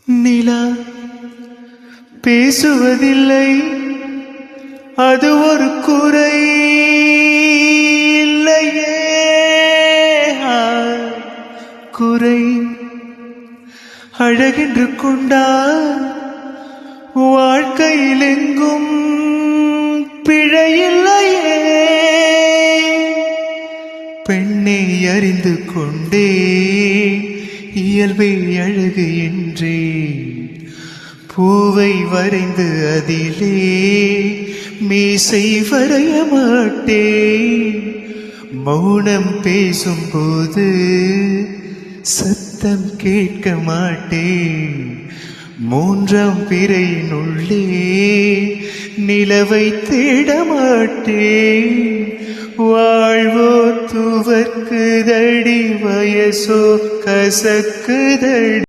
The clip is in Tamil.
நிலா பேசுவதில்லை, அது ஒரு குறை இல்லையே. குறை அழகென்று கொண்டால் வாழ்க்கையில் எங்கும் பிழையில்லையே. பெண்ணை அறிந்து கொண்டே இயல்பை அழகு என்றே பூவை வரைந்து அதிலே மீசை வரைய மாட்டேன். மௌனம் பேசும்போது சத்தம் கேட்க மாட்டேன். மூன்றாம் பிறையினுள்ளே நிலவை தேட மாட்டேன். வாழ்வோ துவர்க்குதடி, வயசோ கசக்குதடி.